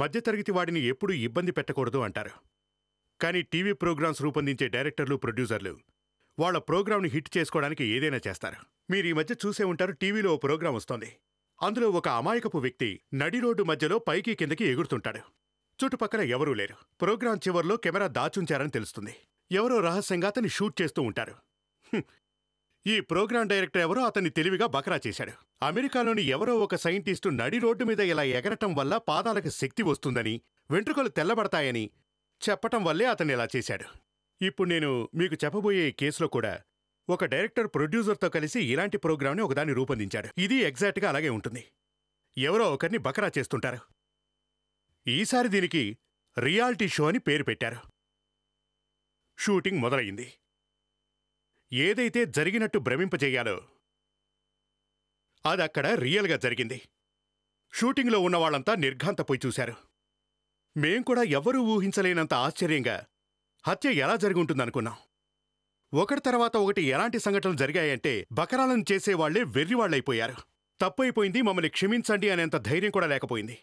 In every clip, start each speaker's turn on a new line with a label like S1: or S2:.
S1: మధ్యతరగతి వాడిని ఎప్పుడూ ఇబ్బంది పెట్టకూడదు అంటారు. కానీ టీవీ ప్రోగ్రామ్స్ రూపొందించే డైరెక్టర్లు, ప్రొడ్యూసర్లు వాళ్ల ప్రోగ్రాంని హిట్ చేసుకోవడానికి ఏదైనా చేస్తారు. మీరు ఈ మధ్య చూసే ఉంటారు, టీవీలో ఓ ప్రోగ్రాం వస్తోంది. అందులో ఒక అమాయకపు వ్యక్తి నడి రోడ్డు మధ్యలో పైకి కిందకి ఎగురుతుంటాడు. చుట్టుపక్కల ఎవరూ లేరు. ప్రోగ్రాం చివర్లో కెమెరా దాచుంచారని తెలుస్తుంది. ఎవరో రహస్యంగా అతన్ని షూట్ చేస్తూ ఉంటారు. ఈ ప్రోగ్రాం డైరెక్టర్ ఎవరో అతన్ని తెలివిగా బకరా చేశాడు. అమెరికాలోని ఎవరో ఒక సైంటిస్టు నడి రోడ్డు మీద ఇలా ఎగరటం వల్ల పాదాలకు శక్తి వస్తుందని, వెంట్రుకలు తెల్లబడతాయని చెప్పటం వల్లే అతన్ని ఇలా చేశాడు. ఇప్పుడు నేను మీకు చెప్పబోయే కేసులో కూడా ఒక డైరెక్టర్ ప్రొడ్యూసర్తో కలిసి ఇలాంటి ప్రోగ్రాంని ఒకదాన్ని రూపొందించాడు. ఇది ఎగ్జాక్ట్గా అలాగే ఉంటుంది. ఎవరో ఒకరిని బకరా చేస్తుంటారు. ఈసారి దీనికి రియాలిటీ షో అని పేరు పెట్టారు. షూటింగ్ మొదలయ్యింది. ఏదైతే జరిగినట్టు భ్రమింపజేయాలో అదక్కడ రియల్గా జరిగింది. షూటింగ్లో ఉన్నవాళ్లంతా నిర్ఘాంతపోయి చూశారు. మేం కూడా ఎవ్వరూ ఊహించలేనంత ఆశ్చర్యంగా హత్య ఎలా జరుగుంటుందనుకున్నాం. ఒకటి తర్వాత ఒకటి ఎలాంటి సంఘటనలు జరిగాయంటే బకరాలను చేసేవాళ్లే వెర్రివాళ్లైపోయారు. తప్పైపోయింది, మమ్మల్ని క్షమించండి అనేంత ధైర్యం కూడా లేకపోయింది.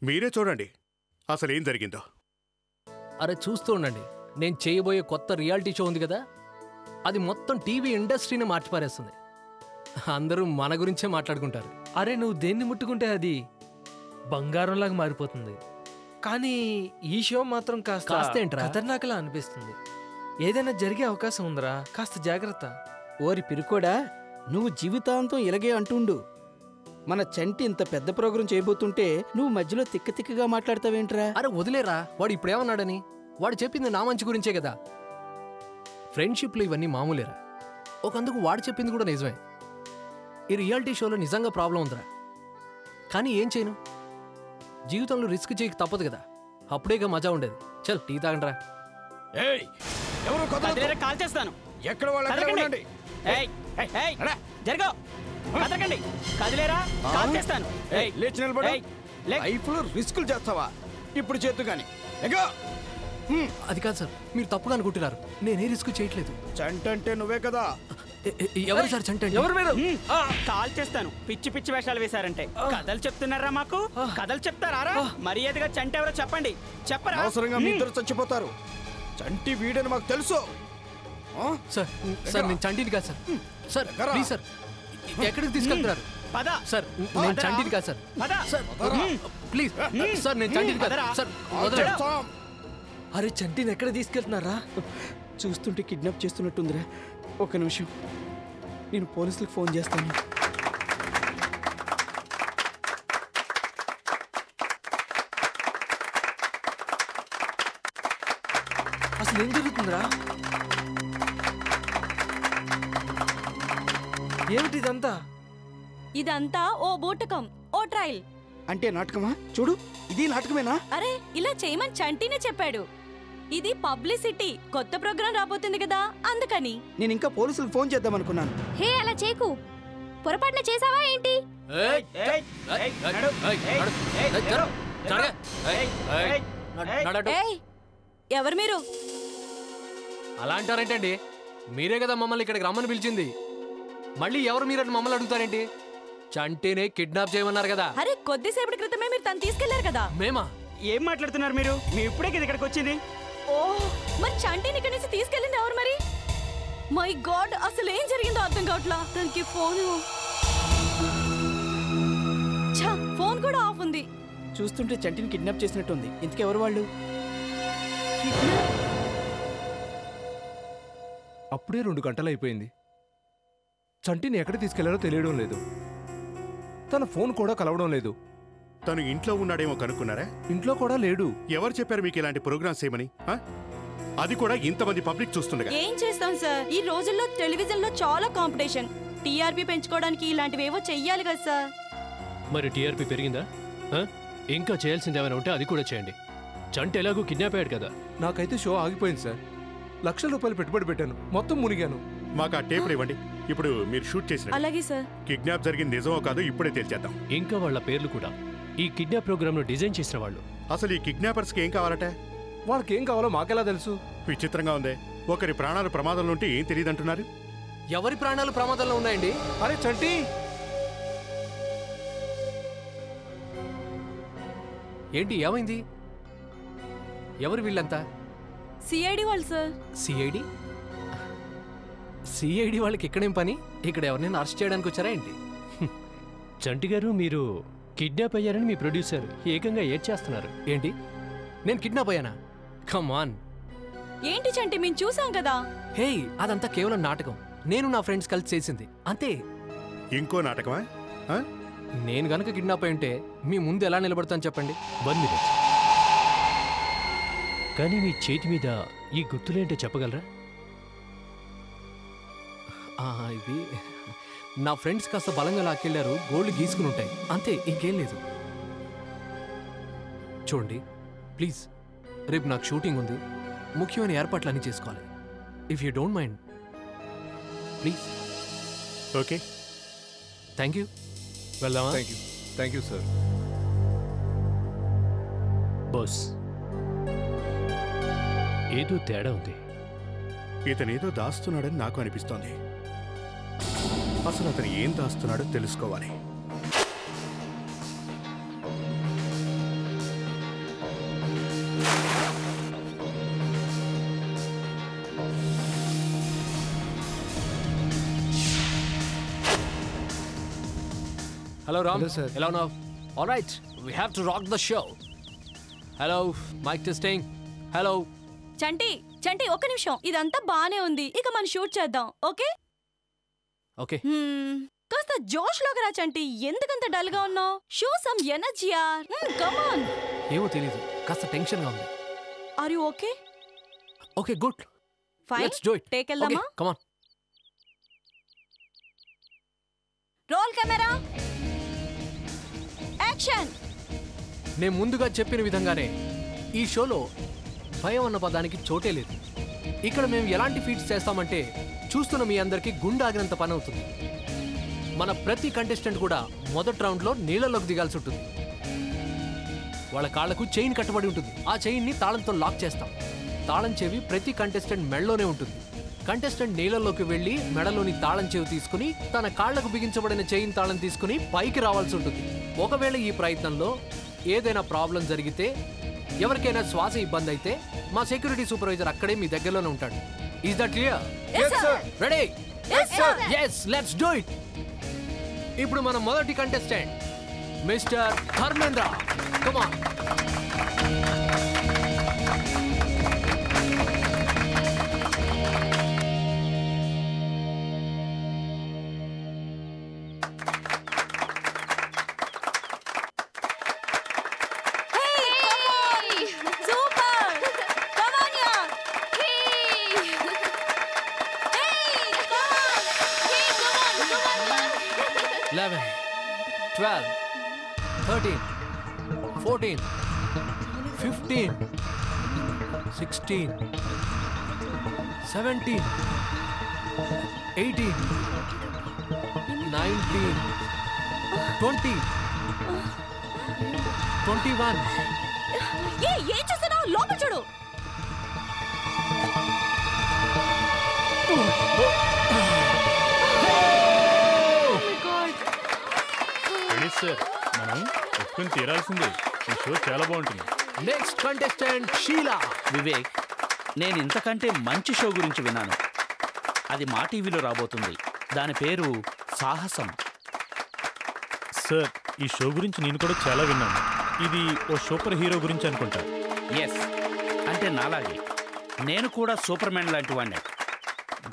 S1: మీరే చూడండి అసలేం జరిగిందో.
S2: అరే చూస్తూ ఉండండి, నేను చేయబోయే కొత్త రియాలిటీ షో ఉంది కదా, అది మొత్తం టీవీ ఇండస్ట్రీని మార్చిపారేస్తుంది. అందరూ మన గురించే మాట్లాడుకుంటారు.
S3: అరే నువ్వు దేన్ని ముట్టుకుంటే అది బంగారంలాగా మారిపోతుంది. కానీ ఈ షో మాత్రం కాస్త
S2: ఏంట్రా
S3: ఖతర్నాకలా అనిపిస్తుంది. ఏదైనా జరిగే అవకాశం ఉందిరా, కాస్త జాగ్రత్త.
S4: ఓరి పిరుకోడా, నువ్వు జీవితాంతం ఇలాగే అంటుండు. మన చంటి ఇంత పెద్ద ప్రోగ్రాం చేయబోతుంటే నువ్వు మధ్యలో తిక్కగా మాట్లాడతావేంట్రా?
S2: అరే వదిలేరా, వాడు ఇప్పుడేమన్నాడని? వాడు చెప్పింది నా మంచి గురించే కదా. ఫ్రెండ్షిప్లో ఇవన్నీ మామూలేరా. ఒకందుకు వాడు చెప్పింది కూడా నిజమే. ఈ రియాలిటీ షోలో నిజంగా ప్రాబ్లం ఉందిరా. కానీ ఏం చేయను, జీవితంలో రిస్క్ చేయక తప్పదు కదా. అప్పుడేగా మజా ఉండేది. చల్ టీ తాగండ్రా.
S5: కాల్ చేస్తాను.
S4: రిస్కులు చేస్తావా? ఇప్పుడు చేతు గాని
S2: అది కాదు సార్, మీరు తప్పుగా అనుకుంటున్నారు. నేనే రిస్క్ చేయట్లేదు.
S4: చంటంటే నువ్వే కదా.
S2: ఎవరు సార్ చంట?
S3: ఎవరి మీద
S5: కాల్ చేస్తాను. పిచ్చి పిచ్చి వేషాలు వేశారంటే కథలు చెప్తున్నారా? మాకు కథలు చెప్తారా? మర్యాదగా చంట ఎవరో చెప్పండి. చెప్పరా?
S4: అవసరంగా మీ ఇద్దరు చచ్చిపోతారు. చంటి వీడని మాకు తెలుసు.
S2: సార్ సార్ నేను చంటిని కాదు సార్. సార్ ప్లీజ్ సార్, ఎక్కడికి తీసుకెళ్తున్నారు? సార్ నేను చంటిని కాదు సార్. సార్ ప్లీజ్ సార్, నేను చంటిని కాదు సార్.
S3: అరే చంటిని ఎక్కడ తీసుకెళ్తున్నారా?
S4: చూస్తుంటే కిడ్నాప్ చేస్తున్నట్టుందిరా. ఒక నిమిషం, నేను పోలీసులకు ఫోన్ చేస్తాను.
S3: అసలు ఏం జరుగుతుందిరా? ఏమిటి ఇదంతా?
S6: ఇదంతా ఓ బూటకం, ఓ ట్రయల్.
S4: అంటే నాటకమా? చూడు, ఇది నాటకమేనా?
S6: అరే ఇలా చేయమని చంటినే చెప్పాడు. ఇది పబ్లిసిటీ, కొత్త ప్రోగ్రాం రాబోతుంది కదా, అందుకని.
S4: నేను ఇంకా పోలీసులకు ఫోన్ చేద్దాం అనుకున్నాను.
S6: హే అలా చేయకు, పొరపాటున చేసావా ఏంటి? ఎవరు మీరు?
S2: అలా అంటారేంటండి? మీరే కదా మమ్మల్ని ఇక్కడికి రమ్మని పిలిచింది. మళ్ళీ ఎవరు మీరని మమ్మల్ని అడుగుతారేంటి? చంటినే కిడ్నాప్ చేయమన్నారు కదా.
S6: అరే కొద్దిసేపటి క్రితమే మీరు తను తీసుకెళ్లారు కదా.
S2: మేమా?
S5: ఏం మాట్లాడుతున్నారు మీరు? మీ ఇప్పుడే కదా ఇక్కడికి వచ్చింది.
S6: ఓ మరి చంటిని ఇక్కడి నుంచి తీసుకెళ్ళింది ఎవరు మరి? మై గాడ్, అసలు ఏం జరిగిందో అర్థం కావట్లా. తనకి ఫోన్ కూడా ఆఫ్ ఉంది.
S4: చూస్తుంటే చంటిని కిడ్నాప్ చేసినట్టుంది. ఇంతకెవరు వాళ్ళు?
S3: అప్పుడే 2 గంటలు అయిపోయింది. చంటిని ఎక్కడ తీసుకెళ్లారో తెలియడం లేదు. తన ఫోన్ కూడా కలవడం లేదు.
S1: తను ఇంట్లో ఉన్నాడేమో కనుక్కున్నారా?
S3: ఇంట్లో కూడా లేడు.
S1: ఎవరు చెప్పారు మీకు ఇలాంటి ప్రోగ్రామ్స్ ఏమని? అది కూడా ఇంతమంది పబ్లిక్ చూస్తుండగా.
S6: ఏం చేస్తాం సార్, ఈ రోజుల్లో టెలివిజన్ లో చాలా కాంపిటీషన్. టీఆర్పీ పెంచుకోవడానికి ఇలాంటివేవో చెయ్యాలి కదా సార్.
S2: మరి టీఆర్పీ పెరిగిందా? ఇంకా చేయాల్సింది ఏమైనా ఉంటే అది కూడా చేయండి. చంట ఎలాగూ కిడ్నాప్ అయ్యాడు కదా.
S3: నాకైతే షో ఆగిపోయింది సార్. లక్షల రూపాయలు పెట్టుబడి పెట్టాను, మొత్తం మునిగాను.
S1: మాకు ఆ టేపులు ఇవ్వండి. ఇప్పుడు మీరు షూట్ చేసిన.
S6: అలాగే సార్.
S1: కిడ్నాప్ జరిగింది నిజమో కాదో ఇప్పుడే తేల్చేద్దాం.
S2: ఇంకా వాళ్ళ పేర్లు కూడా. ఈ కిడ్నాప్ ప్రోగ్రామ్ ను డిజైన్ చేసిన వాళ్ళు.
S1: అసలు ఈ కిడ్నాపర్స్ కి ఏం కావాలట?
S3: వాళ్ళకి ఏం కావాలో మాకెలా తెలుసు?
S1: విచిత్రంగా ఉందే. ఒకరి ప్రాణాలు ప్రమాదంలో ఉంటే ఏం తెలియదంటున్నారు.
S2: ఎవరి ప్రాణాలు ప్రమాదంలో ఉన్నాయండి?
S3: అరే చంటి,
S2: ఏంటి ఏమైంది? ఎవరు వీళ్ళంతా?
S6: సిఐడి వాళ్ళు సార్.
S2: సిఐడి? సిఐడి వాళ్ళకి ఇక్కడేం పని? ఇక్కడ ఎవరినైనా అరెస్ట్ చేయడానికి వచ్చారా ఏంటి?
S7: చంటి గారు, మీరు కిడ్నాప్ అయ్యారని మీ ప్రొడ్యూసర్ ఏకంగా ఏడ్చేస్తున్నారు.
S2: ఏంటి, నేను కిడ్నాప్ అయ్యానా? Come on.
S6: ఏంటి చంటి, మేము చూసాం కదా.
S2: హే, అదంతా కేవలం నాటకం. నేను నా ఫ్రెండ్స్ కలిసి చేసింది అంతే.
S1: ఇంకో నాటకమా?
S2: నేను గనక కిడ్నాప్ అయి ఉంటే మీ ముందు ఎలా నిలబడతాను చెప్పండి?
S7: 1 minute. కానీ మీ చేతి మీద ఈ గుర్తులేంటో చెప్పగలరా?
S2: ఇది నా ఫ్రెండ్స్ కాస్త బలంగా లాక్కెళ్ళారు. గోల్డ్ గీసుకుని ఉంటాయి అంతే, ఇంకేం లేదు. చూడండి ప్లీజ్, రేపు నాకు షూటింగ్ ఉంది, ముఖ్యమైన ఏర్పాట్లన్నీ చేసుకోవాలి. If you don't mind please.
S1: Okay,
S2: thank you. వెళ్దామా?
S3: Thank you sir.
S7: బాస్, ఏదో తేడా ఉంది.
S1: ఇతనేదో దాస్తున్నాడని నాకు అనిపిస్తోంది. అసలు అతను ఏం దాస్తున్నాడో తెలుసుకోవాలి.
S2: హలో రామ్.
S3: Hello, sir.
S2: ఎలా ఉన్నావు? All right, we have to rock the show. Hello, mike testing. Hello
S6: Chanti Chanti, ఒక్క నిమిషం. ఇదంతా బానే ఉంది, ఇక మనం షూట్ చేద్దాం. Okay
S2: okay.
S6: కాస్త జోష్ లోకి రా చంటి. ఎందుకంత డల్ గా ఉన్నావు? షో సమ్ ఎనర్జీ యార్. Come on.
S2: ఏమో తెలీదు, కాస్త టెన్షన్ గా ఉంది.
S6: Are you okay?
S2: Okay, good.
S6: Fine,
S2: let's do it.
S6: Take వెళ్దామా?
S2: Come on.
S6: Roll camera, action.
S2: నేను ముందుగా చెప్పిన విధంగానే ఈ షోలో భయం అన్న పదానికి చోటే లేదు. ఇక్కడ మేము ఎలాంటి ఫీట్స్ చేస్తామంటే చూస్తున్న మీ అందరికీ గుండె ఆగినంత పని అవుతుంది. మన ప్రతి కంటెస్టెంట్ కూడా మొదటి రౌండ్లో నీళ్ళలోకి దిగాల్సి ఉంటుంది. వాళ్ళ కాళ్లకు చైన్ కట్టబడి ఉంటుంది. ఆ చైన్ని తాళంతో లాక్ చేస్తాం. తాళం చెవి ప్రతి కంటెస్టెంట్ మెడలోనే ఉంటుంది. కంటెస్టెంట్ నీళ్ళలోకి వెళ్లి మెడలోని తాళం చెవి తీసుకుని తన కాళ్లకు బిగించబడిన చైన్ తాళం తీసుకుని పైకి రావాల్సి ఉంటుంది. ఒకవేళ ఈ ప్రయత్నంలో ఏదైనా ప్రాబ్లం జరిగితే, ఎవరికైనా శ్వాస ఇబ్బంది అయితే మా సెక్యూరిటీ సూపర్వైజర్ అక్కడే మీ దగ్గరలోనే ఉంటాడు. Is that clear? Ready? yes, let's do it. ఇప్పుడు మన మొదటి contestant mister Dharmendra. Come on.
S6: Super, come on యార్.
S2: 11, 12, 13, 14, 15, 16, 17, 18, 19, 20, 21.
S6: ఏం చేస్తున్నావు? లోపల చూడు.
S8: సార్, మనం ఒప్పుకొని తీరాల్సిందే. ఈ షో చాలా బాగుంటుంది.
S2: Next contestant Sheela.
S5: వివేక్, నేను ఇంతకంటే మంచి షో గురించి విన్నాను. అది మా టీవీలో రాబోతుంది. దాని పేరు సాహసం.
S8: సార్, ఈ షో గురించి నేను కూడా చాలా విన్నాను. ఇది ఓ సూపర్ హీరో గురించి అనుకుంటా.
S5: ఎస్, అంటే నాలాగే నేను కూడా సూపర్ మ్యాన్ లాంటి వాడిని.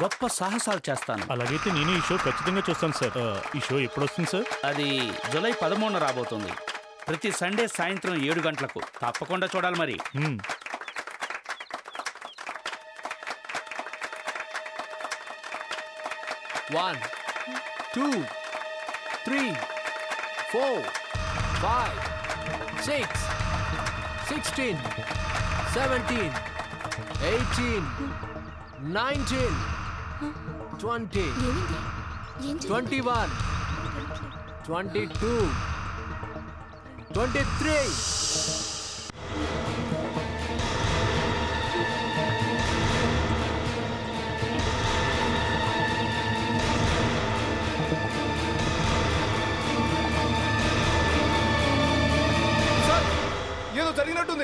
S5: గొప్ప సాహసాలు చేస్తాను.
S8: అలాగైతే నేను ఈ షో ఖచ్చితంగా చూస్తాను సార్. ఈ షో ఎప్పుడు వస్తుంది సార్?
S5: అది జూలై 13న రాబోతుంది. ప్రతి సండే సాయంత్రం 7 గంటలకు. తప్పకుండా చూడాలి మరి.
S2: 1, 2, 3, 4, 5, 6, 16, 17, 18, 19, 20, 21, 22, 23.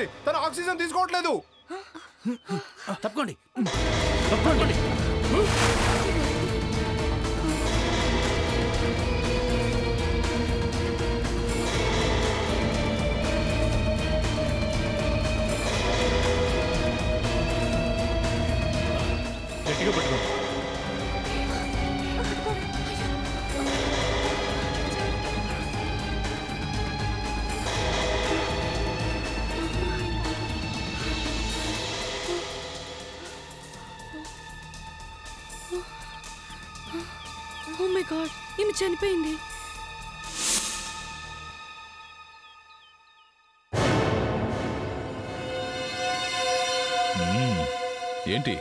S3: తప్పుకోండి, తను ఆక్సిజన్ తీసుకోవట్లేదు.
S4: తప్పుకోండి.
S7: తప్పండి.
S8: గట్టిగా పట్టుకో.
S6: ఓ మై గాడ్, ఈమె చనిపోయింది.
S9: ఏంటి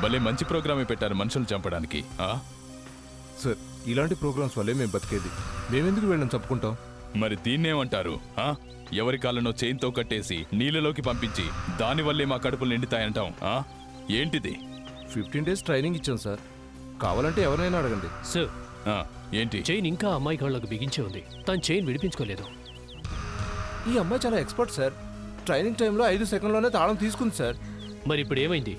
S9: భలే మంచి ప్రోగ్రామే పెట్టారు మనుషులు చంపడానికి.
S3: సార్, ఇలాంటి ప్రోగ్రామ్స్ వల్లే మేము బతికేది. మేమెందుకు వీళ్ళని చంపుకుంటాం?
S9: మరి దీన్నేమంటారు? ఎవరి కాళ్ళనో చైన్తో కట్టేసి నీళ్ళలోకి పంపించి దానివల్లే మా కడుపులు నిండుతాయంటాం. ఏంటిది?
S3: 15 days ట్రైనింగ్ ఇచ్చాం సార్. కావాలంటే ఎవరైనా అడగండి.
S7: సార్,
S9: ఏంటి?
S7: చైన్ ఇంకా అమ్మాయి కాళ్ళకు బిగించే ఉంది. తను చైన్ విడిపించుకోలేదు.
S3: ఈ అమ్మాయి చాలా ఎక్స్పర్ట్ సార్. ట్రైనింగ్ టైంలో 5 సెకండ్లోనే తాళం తీసుకుంది సార్.
S7: మరి ఇప్పుడు ఏమైంది?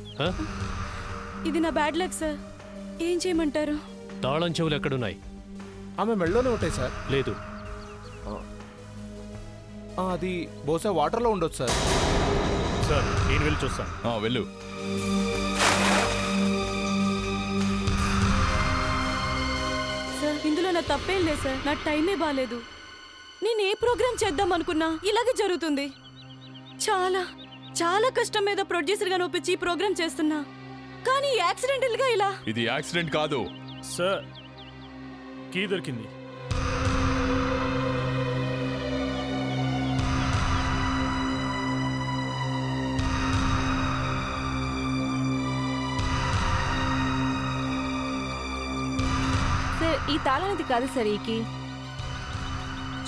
S6: ఇది నా బ్యాడ్ లక్ సార్. ఏం చేయమంటారు?
S7: తాళం చెవులు ఎక్కడున్నాయి?
S3: ఆమె మెడలోనే ఉంటాయి సార్.
S7: లేదు,
S3: అది బహుశా వాటర్లో ఉండొచ్చు సార్.
S8: సార్, నేను వెళ్ళి చూస్తాను.
S9: వెళ్ళు.
S6: సార్, ఇందులో నా తప్పేం లేదు సార్. నా టైమే బాలేదు. నేను ఏ ప్రోగ్రామ్ చేద్దాం అనుకున్నా ఇలాగే జరుగుతుంది. చాలా చాలా కష్టం మీద ప్రొడ్యూసర్ గా ఒప్పించి ఈ ప్రోగ్రామ్ చేస్తున్నా, కానీ యాక్సిడెంటల్ గా ఇలా.
S9: ఇది యాక్సిడెంట్ కాదు
S8: సార్. కీ దొరికింది.
S6: సార్, ఈ తాళానిది కాదు సార్. ఈ కీ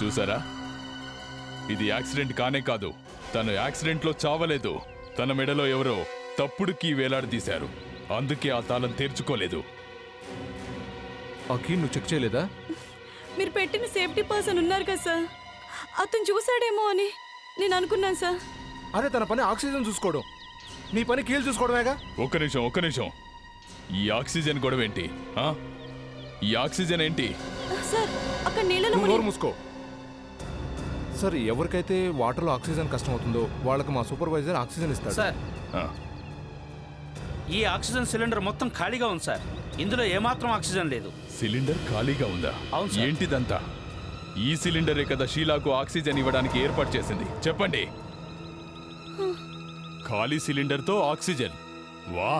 S9: చూసారా? ఇది యాక్సిడెంట్ కానే కాదు. తను యాక్సిడెంట్లో చావలేదు. తన మెడలో ఎవరో తప్పుడు కీ వేలాడదీశారు. అందుకే ఆ తాళం తెరుచుకోలేదు.
S3: ఆ కీ నువ్వు చెక్ చేయలేదా?
S6: మీరు పెట్టిన సేఫ్టీ పర్సన్ ఉన్నారు కదా సార్, అతను చూసాడేమో అని నేను అనుకున్నాను సార్.
S3: అరే, తన పని ఆక్సిజన్ చూసుకోవడం, నీ పని కీలు చూసుకోవడమేగా.
S9: ఒక్క నిమిషం. ఈ ఆక్సిజన్ గొడవ ఏంటి? ఈ ఆక్సిజన్ ఏంటి?
S6: సార్, అక్కడ నీళ్ళలో
S3: నువ్వు నోరు మూసుకో. సార్, ఎవరికైతే వాటర్లో ఆక్సిజన్ కష్టం అవుతుందో వాళ్ళకి మా సూపర్వైజర్ ఆక్సిజన్ ఇస్తాడు.
S4: సార్, ఈ ఆక్సిజన్ సిలిండర్ మొత్తం ఖాళీగా ఉంది సార్. ఇందులో ఏమాత్రం ఆక్సిజన్ లేదు.
S9: సిలిండర్ ఖాళీగా ఉందా?
S4: అవును సార్.
S9: ఏంటిదంతా? ఈ సిలిండరే కదా షీలాకు ఆక్సిజన్ ఇవ్వడానికి ఏర్పాటు చేసింది. చెప్పండి. ఖాళీ సిలిండర్తో ఆక్సిజన్? వా!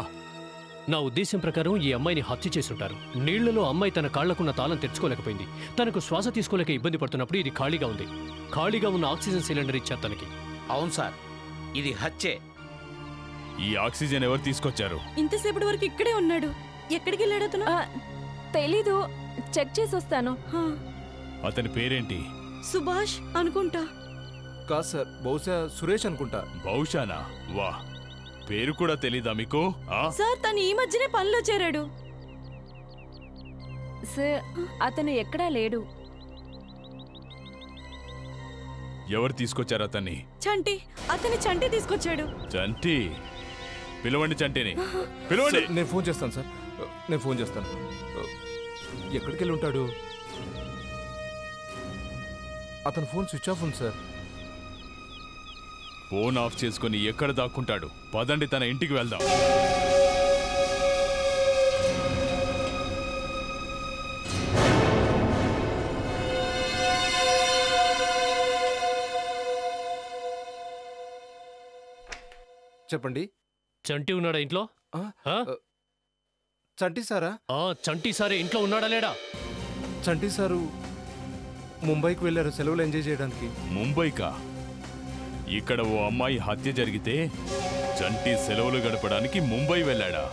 S7: నా ఉద్దేశం ప్రకారం ఈ అమ్మాయిని హత్య చేసుంటారు. నీళ్లలో అమ్మాయి తన కాళ్లకున్న తాళం తెచ్చుకోలేకపోయింది. తనకు శ్వాస తీసుకోలేక ఇబ్బంది పడుతున్నప్పుడు ఇది ఖాళీగా ఉంది. ఖాళీగా ఉన్న ఆక్సిజన్ సిలిండర్ ఇచ్చారు తనకి.
S4: అవును సార్, ఇది హత్యే.
S9: ఈ ఆక్సిజన్ ఎవరు తీసుకొచ్చారు?
S6: ఇంతసేపటి వరకు ఇక్కడే ఉన్నాడు. ఎక్కడికి వెళ్ళాడు అతను? తెలీదు, చెక్ చేసి వస్తాను.
S9: అతని పేరేంటి?
S6: సుభాష్ అనుకుంటా.
S3: కాదు సార్, బహుశా సురేష్ అనుకుంటా.
S9: బహుశానా? వా! పేరు కూడా తెలీదా మీకు?
S6: సార్, తను ఈ మధ్యనే పనిలో చేరాడు.
S10: సార్, అతను ఎక్కడా లేడు.
S9: ఎవరు తీసుకొచ్చారు అతన్ని?
S6: చంటి. అతని చంటి తీసుకొచ్చాడు.
S9: చంటి? పిలవండి చంటిని, పిలవండి.
S3: నేను ఫోన్ చేస్తాను సార్. నేను ఫోన్ చేస్తాను. ఎక్కడికి వెళ్ళి ఉంటాడు? అతని ఫోన్ స్విచ్ ఆఫ్ ఉంది సార్.
S9: ఫోన్ ఆఫ్ చేసుకుని ఎక్కడ దాక్కుంటాడు? పదండి, తన ఇంటికి వెళ్దాం.
S3: చెప్పండి.
S7: చంటి ఉన్నాడా ఇంట్లో?
S3: చంటి సారా?
S7: చంటి సారే ఇంట్లో ఉన్నాడా లేడా?
S3: చంటి సారు ముంబైకి వెళ్ళారు సెలవులు ఎంజాయ్ చేయడానికి.
S9: ముంబైకా? ఇక్కడ ఓ అమ్మాయి హత్య జరిగితే చంటి సెలవులు గడపడానికి ముంబై వెళ్ళాడా?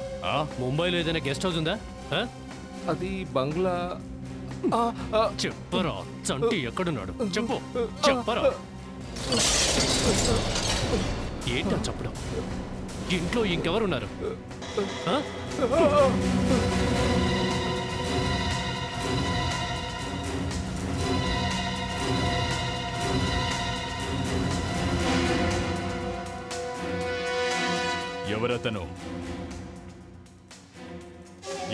S7: ముంబైలో ఏదైనా గెస్ట్ హౌస్ ఉందా?
S3: అది బంగ్లా.
S7: చెప్పరా, చంటి ఎక్కడున్నాడు? చెప్పు, చెప్పరా. ఏంటో చెప్పడం. ఇంట్లో ఇంకెవరున్నారు?
S9: ఎవరతను?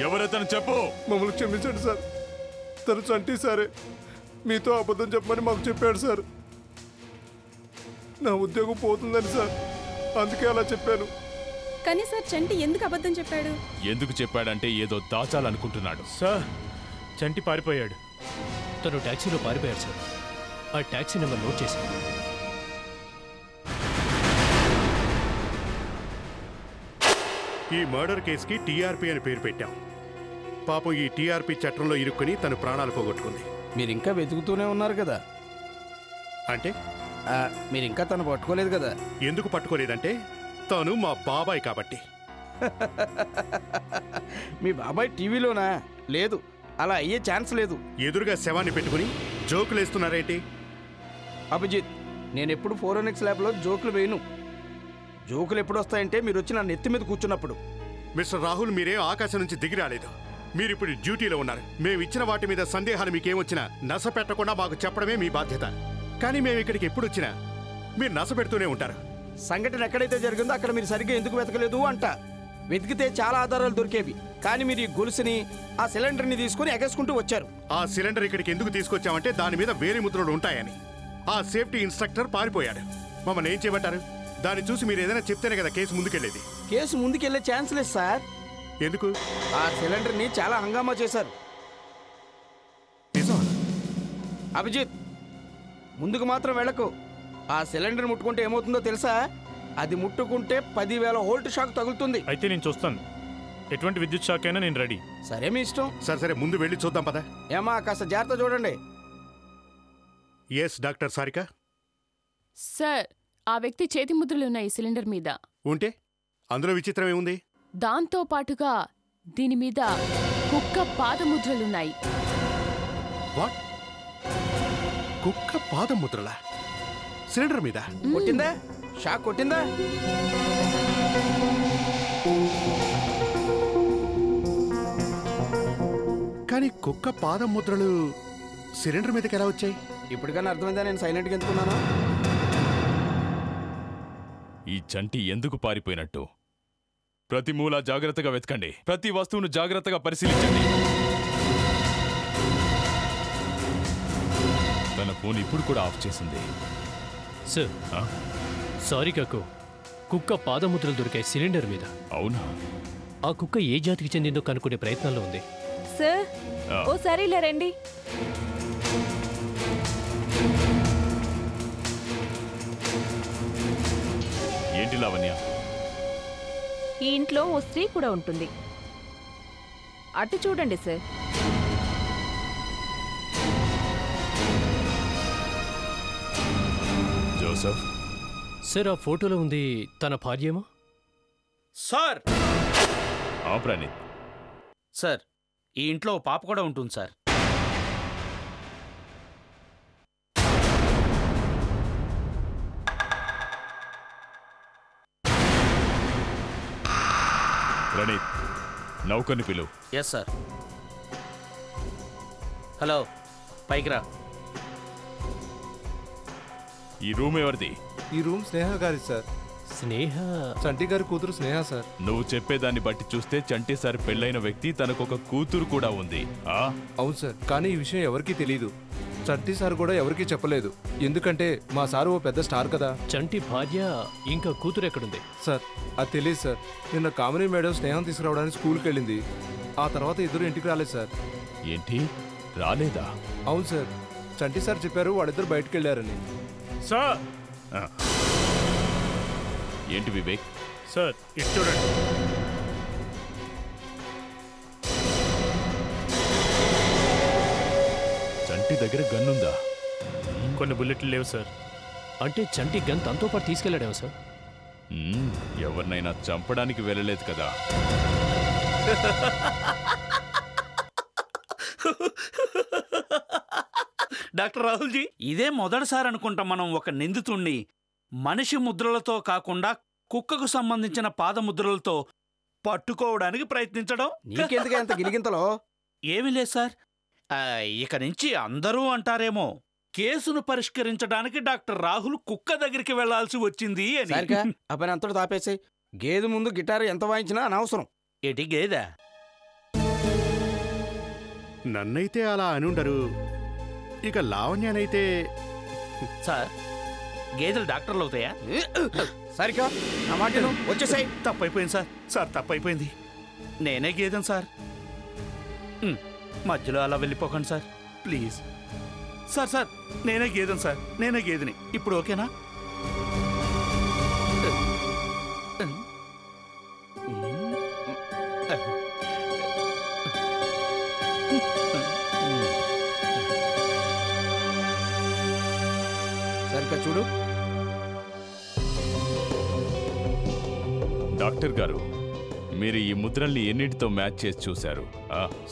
S9: ఎవరతను చెప్పు.
S3: మమ్మల్ని క్షమించండి సార్. తను చంటి సారే. మీతో అబద్ధం చెప్పమని మాకు చెప్పాడు సార్. నా ఉద్యోగం పోతుందని సార్, అందుకే అలా చెప్పాను.
S6: కానీ సార్ చంటి ఎందుకు అబద్ధం చెప్పాడు?
S9: ఎందుకు చెప్పాడంటే ఏదో దాచాలనుకుంటున్నాడు.
S8: సార్ చంటి పారిపోయాడు.
S7: తను ట్యాక్సీలో పారిపోయాడు సార్. ఆ ట్యాక్సీ నెంబర్ నోట్ చేశాను.
S1: ఈ మర్డర్ కేసుకి టీఆర్పీ అని పేరు పెట్టాం. పాపం ఈ టీఆర్పీ చట్టంలో ఇరుక్కుని తను ప్రాణాలు పోగొట్టుకుంది.
S4: మీరు ఇంకా వెతుకుతూనే ఉన్నారు కదా?
S1: అంటే
S4: మీరు ఇంకా తను పట్టుకోలేదు కదా?
S1: ఎందుకు పట్టుకోలేదంటే తను మా బాబాయ్ కాబట్టి.
S4: మీ బాబాయ్ టీవీలోనా? లేదు, అలా అయ్యే ఛాన్స్ లేదు.
S1: ఎదురుగా శవాన్ని పెట్టుకుని జోకులేస్తున్నారేంటి?
S4: అభిజిత్, నేను ఎప్పుడు 4NX ల్యాబ్లో జోకులు వేయను. జోకులు ఎప్పుడు వస్తాయంటే మీరు వచ్చి నా నెత్తి మీద కూర్చున్నప్పుడు.
S1: మిస్టర్ రాహుల్, మీరే ఆకాశం నుంచి దిగి రాలేదు. మీరిప్పుడు డ్యూటీలో ఉన్నారు. మేము ఇచ్చిన వాటి మీద సందేహాలు మీకేమొచ్చినా నస పెట్టకుండా మాకు చెప్పడమే మీ బాధ్యత. కానీ మేము ఇక్కడికి ఎప్పుడు వచ్చినా మీరు నస పెడుతూనే ఉంటారు.
S4: సంఘటన ఎక్కడైతే జరిగిందో అక్కడ మీరు సరిగ్గా ఎందుకు వెతకలేదు అంట. వెతికితే చాలా ఆధారాలు దొరికేవి, కానీ మీరు ఈ గొలుసుని, ఆ సిలిండర్ని తీసుకుని ఎగేసుకుంటూ వచ్చారు.
S1: ఆ సిలిండర్ ఇక్కడికి ఎందుకు తీసుకొచ్చామంటే దాని మీద వేరే ముద్రలు ఉంటాయని. ఆ సేఫ్టీ ఇన్స్ట్రక్టర్ పారిపోయాడు. మమ్మల్ని ఏం చేయమంటారు? దాన్ని చూసి మీరు ఏదైనా చెప్తేనే కదా కేసు ముందుకెళ్ళేది.
S4: కేసు ముందుకెళ్లే ఛాన్స్ లేదు సార్.
S1: ఎందుకు?
S4: ఆ సిలిండర్ని చాలా హంగామా చేశారు. అభిజిత్, ముందుకు మాత్రం వెళ్ళకు. ఆ సిలిండర్ ముట్టుకుంటే ఏమవుతుందో తెలుసా? అది ముట్టుకుంటే 10,000 వోల్ట్ షాక్ తగులుతుంది.
S8: అయితే నేను చూస్తాను. ఎటువంటి విద్యుత్ షాక్ అయినా నేను రెడీ.
S4: సరే, మీ ఇష్టం.
S1: సరే ముందు వెళ్ళి చూద్దాం పదా.
S4: ఏమా, కాస్త జాగ్రత్త చూడండి.
S1: Yes doctor Sarika.
S10: సార్, ఆ వ్యక్తి చేతి ముద్రలున్నాయి సిలిండర్ మీద.
S1: ఉంటే అందులో విచిత్రం ఏముంది?
S10: దాంతో పాటుగా దీని మీద కుక్క పాదముద్రలున్నాయి.
S1: వాట్? కుక్క పాదముద్రలా సిలిండర్ మీద?
S4: కొట్టిందా? షాక్ కొట్టిందా?
S1: కానీ కుక్క పాదం ముద్రలు సిలిండర్ మీదకి ఎలా వచ్చాయి?
S4: ఇప్పటికన్నా అర్థమైందా నేను సైలెంట్గా ఎందుకున్నాను?
S9: ఈ చంటి ఎందుకు పారిపోయినట్టు? ప్రతి మూల జాగ్రత్తగా వెతకండి. ప్రతి వస్తువును జాగ్రత్తగా పరిశీలించండి. తన ఫోన్ ఇప్పుడు కూడా ఆఫ్ చేసింది.
S7: సార్, సారికకు కుక్క పాదముద్రలు దొరికాయి సిలిండర్ మీద.
S9: అవునా?
S7: ఆ కుక్క ఏ జాతికి చెందిందో కనుక్కునే ప్రయత్నంలో ఉంది.
S10: సార్, ఓసారి ఇలా రండి.
S9: ఏంటి లావణ్య?
S10: ఈ ఇంట్లో ఓ స్త్రీ కూడా ఉంటుంది. అటు చూడండి సార్.
S9: జోసెఫ్
S7: సార్, ఆ ఫోటోలో ఉంది తన భార్యేమో.
S11: సార్,
S9: ప్రణీత్
S11: సార్, ఈ ఇంట్లో పాప కూడా ఉంటుంది సార్.
S9: ప్రణీత్, నౌకర్ని పిలువు.
S11: Yes sir. హలో, పైకి రా.
S9: ఈ రూమ్ ఎవరిది?
S3: ఈ రూమ్ స్నేహ గారి సార్.
S7: స్నేహ?
S3: చంటి గారి కూతురు స్నేహ సార్.
S9: నువ్వు చెప్పేదాన్ని బట్టి చూస్తే చంటి సార్ పెళ్ళైన వ్యక్తి, తనకొక కూతురు కూడా ఉంది.
S3: అవును సార్, కానీ ఈ విషయం ఎవరికీ తెలియదు. చంటి సార్ కూడా ఎవరికీ చెప్పలేదు, ఎందుకంటే మా సారు ఓ పెద్ద స్టార్ కదా.
S7: చంటి భార్య ఇంకా కూతురు ఎక్కడుంది?
S3: సార్, అది తెలియదు సార్. నిన్న కామినీ మేడం స్నేహం తీసుకురావడానికి స్కూల్కి వెళ్ళింది. ఆ తర్వాత ఇద్దరు ఇంటికి రాలేదు సార్.
S9: ఏంటి, రాలేదా?
S3: అవును సార్, చంటి సార్ చెప్పారు వాళ్ళిద్దరు బయటకు వెళ్ళారని.
S8: సార్.
S9: ఏంటి వివేక్?
S8: సార్, ఇటు చూడండి.
S9: చంటి దగ్గర గన్నుందా?
S8: కొన్ని బుల్లెట్లు లేవు సార్.
S7: అంటే చంటి గన్ తనతో పాటు తీసుకెళ్లాడేమో సార్.
S9: ఎవరినైనా చంపడానికి వెళ్ళలేదు కదా.
S11: డాక్టర్ రాహుల్జీ, ఇదే మొదటిసారి అనుకుంటాం మనం ఒక నిందితుణ్ణి మనిషి ముద్రలతో కాకుండా కుక్కకు సంబంధించిన పాదముద్రలతో పట్టుకోవడానికి ప్రయత్నించడం.
S4: నీకెందుకు ఎంత గిలిగింతలో?
S11: ఏమీ లేదు సార్. ఇక నుంచి అందరూ అంటారేమో కేసును పరిష్కరించడానికి డాక్టర్ రాహుల్ కుక్క దగ్గరికి వెళ్లాల్సి వచ్చింది అని.
S4: అబ్బాయి అంతటి ఆపేసి గేదె ముందు గిటార్ ఎంత వాయించినా అనవసరం.
S11: ఏటి గేదా?
S1: నన్నైతే అలా అనుండరు, ఇక లావణ్యానైతే.
S11: సార్, గేదెలు డాక్టర్లు అవుతాయా?
S4: సరికా నా మాట వచ్చేసాయి.
S11: తప్పైపోయింది సార్. సార్ తప్పైపోయింది. నేనే గేదెను సార్. మధ్యలో అలా వెళ్ళిపోకండి సార్, ప్లీజ్. సార్ సార్, నేనే గేదెను సార్, నేనే గేదెని. ఇప్పుడు ఓకేనా?
S4: సరికా చూడు.
S9: డాక్టర్ గారు, మీరు ఈ ముద్రల్ని ఎన్నిటితో మ్యాచ్ చేసి చూశారు?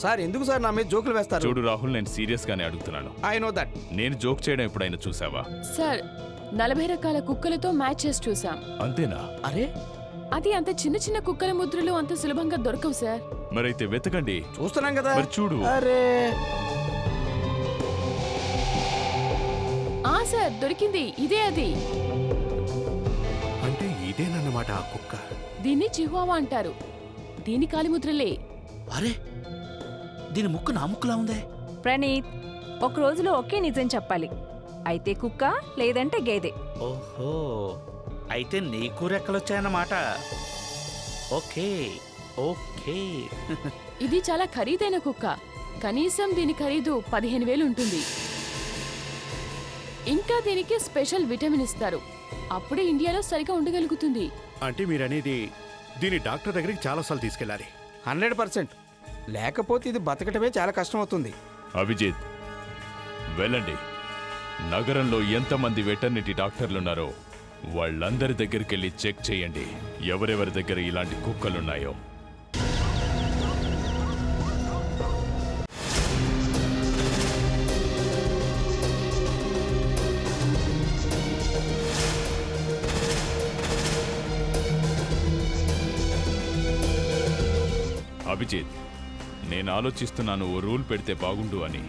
S4: సార్ ఎందుకు సార్ నా మీద జోకులు వేస్తారు?
S9: చూడు రాహుల్, నేను సీరియస్ గానే అడుగుతున్నాను.
S4: I know that.
S9: నేను జోక్ చేయడం ఎప్పుడైనా చూసావా?
S10: సార్ 40 రకాల కుక్కలతో మ్యాచ్ చేసి చూసాం.
S9: అంతేనా?
S4: అరే,
S10: అది అంత చిన్న చిన్న కుక్కల ముద్రలు అంత సులభంగా దొరకవు సార్.
S9: మరైతే వెతకండి.
S4: చూస్తున్నాం కదా.
S9: మరి చూడు.
S4: అరే
S10: సార్, దొరికింది. ఇదే అది.
S1: అంటే ఇదేనన్నమాట ఆ కుక్క.
S10: దీన్ని చిహువావా అంటారు. దీని కాలిముద్రలే.
S11: అరే, దీని ముక్కు నా ముక్కులా ఉందే.
S12: ప్రణీత్, ఒక రోజులో ఒకే నిజం చెప్పాలి. అయితే కుక్క, లేదంటే గేదె.
S11: ఓహో, అయితే నీకు రెక్కలొచ్చాయన్నమాట. Okay okay.
S10: ఇది చాలా ఖరీదైన కుక్క. కనీసం దీని ఖరీదు 15,000 ఉంటుంది. ఇంకా దీనికి స్పెషల్ విటమిన్ ఇస్తారు. అప్పుడే ఇండియాలో సరిగా ఉండగలుగుతుంది.
S1: అంటే మీరనేది దీని డాక్టర్ దగ్గరికి చాలాసార్లు తీసుకెళ్ళాలి.
S4: 100%. లేకపోతే ఇది బతకటమే చాలా కష్టం అవుతుంది.
S9: అభిజిత్, వెళ్ళండి. నగరంలో ఎంతమంది వెటర్నిటీ డాక్టర్లున్నారో వాళ్ళందరి దగ్గరికి వెళ్ళి చెక్ చేయండి, ఎవరెవరి దగ్గర ఇలాంటి కుక్కలున్నాయో. అభిజిత్, నేను ఆలోచిస్తున్నాను ఓ రూల్ పెడితే బాగుండు అని.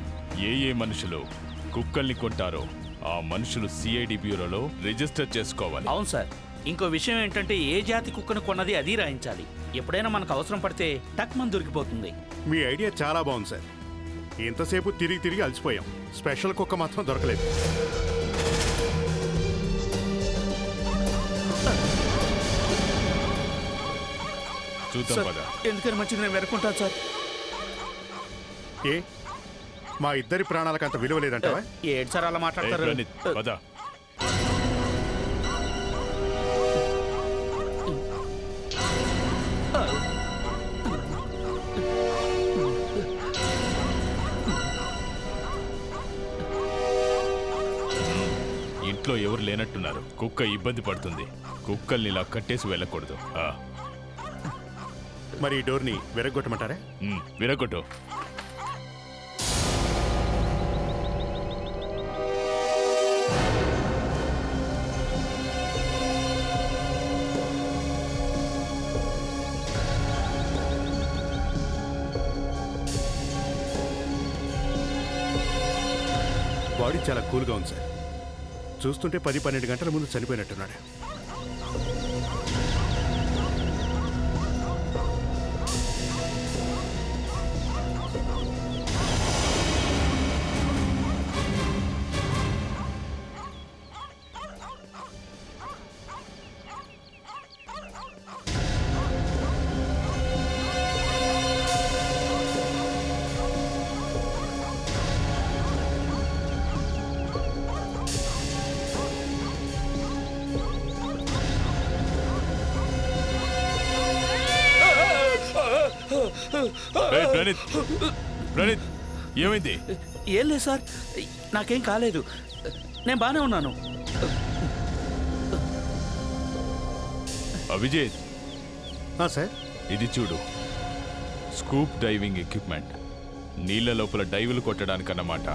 S9: ఏ మనుషులు కుక్కల్ని కొంటారో ఆ మనుషులు సిఐడి బ్యూరోలో రిజిస్టర్ చేసుకోవాలి.
S11: అవును సార్. ఇంకో విషయం ఏంటంటే ఏ జాతి కుక్కను కొన్నది అది రాయించాలి. ఎప్పుడైనా మనకు అవసరం పడితే టక్మన్ దొరికిపోతుంది.
S1: మీ ఐడియా చాలా బాగుంది సార్. ఇంతసేపు తిరిగి తిరిగి అలసిపోయాం. స్పెషల్ కుక్క మాత్రం దొరకలేదు.
S9: చూద్దాం పద.
S11: ఎందుకని మంచిది, నేను వెనుకుంటాను సార్.
S1: ఏ మా ఇద్దరి ప్రాణాలకు అంత విలువ లేదంటావా?
S11: ఏడు సార్ అలా మాట్లాడతారు.
S9: పద. ఇంట్లో ఎవరు లేనట్టున్నారు. కుక్క ఇబ్బంది పడుతుంది. కుక్కల్ని ఇలా కట్టేసి వెళ్ళకూడదు.
S1: మరి ఈ డోర్ని విరగొట్టమంటారా?
S9: విరగొట్టు.
S1: బాడీ చాలా కూల్గా ఉంది సార్. చూస్తుంటే 10-12 గంటల ముందు చనిపోయినట్టున్నాడు.
S9: ప్రణీత్, ఏమైంది?
S11: ఏం లేదు సార్, నాకేం కాలేదు. నేను బానే ఉన్నాను.
S9: అభిజిత్,
S1: సార్,
S9: ఇది చూడు. Scoop diving equipment. నీళ్ల లోపల డైవులు కొట్టడానికన్నమాట.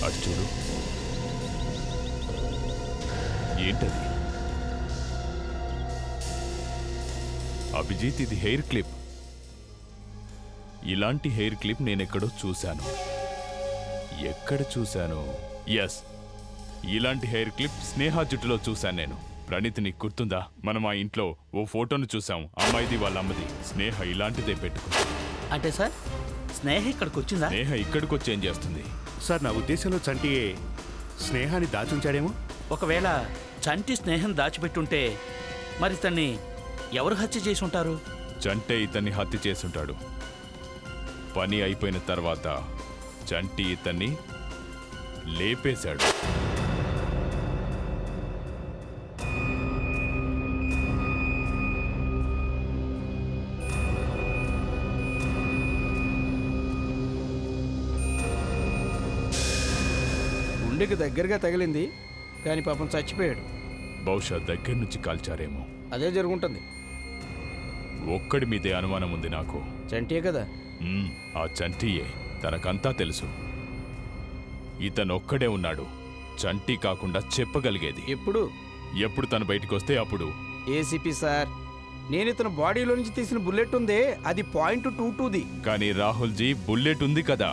S9: అటు చూడు. ఏంటది? అభిజిత్, ఇది హెయిర్ క్లిప్. ఇలాంటి హెయిర్ క్లిప్ నేనెక్కడో చూశాను. ఎక్కడ చూశాను? ఎస్, ఇలాంటి హెయిర్ క్లిప్ స్నేహ జుట్టులో చూశాను నేను. ప్రణీత్ నీకు గుర్తుందా? మనం ఆ ఇంట్లో ఓ ఫోటోను చూసాం, అమ్మాయిది వాళ్ళ అమ్మది. స్నేహ ఇలాంటిదే పెట్టుకుంది.
S11: అంటే సార్ స్నేహ ఇక్కడికి వచ్చిందా?
S9: స్నేహ ఇక్కడికి వచ్చి ఏం చేస్తుంది?
S1: సార్ నా ఉద్దేశంలో చంటియే స్నేహాన్ని దాచుంచాడేమో.
S11: ఒకవేళ చంటి స్నేహం దాచిపెట్టుంటే మరి ఇతన్ని ఎవరు హత్య చేసి ఉంటారు?
S9: చంటే ఇతన్ని హత్య చేసుంటాడు. పని అయిపోయిన తర్వాత చంటి ఇతన్ని లేపేశాడు.
S4: గుండెకి దగ్గరగా తగిలింది కానీ పాపం చచ్చిపోయాడు.
S9: బహుశా దగ్గర నుంచి కాల్చారేమో.
S4: అదే జరుగుంటుంది.
S9: ఒక్కడి మీదే అనుమానం ఉంది నాకు.
S4: చంటియే కదా?
S9: ఆ చంటియే. తనకంతా తెలుసు. ఇతనొక్కడే ఉన్నాడు. చంటి కాకుండా చెప్పగలిగేది. ఎప్పుడు తను బయటికి వస్తే అప్పుడు.
S4: ఏసీపీ సార్, నేను ఇతను బాడీలో నుంచి తీసిన బుల్లెట్ ఉందే, అది .22ది.
S9: కానీ రాహుల్ జీ బుల్లెట్ ఉంది కదా?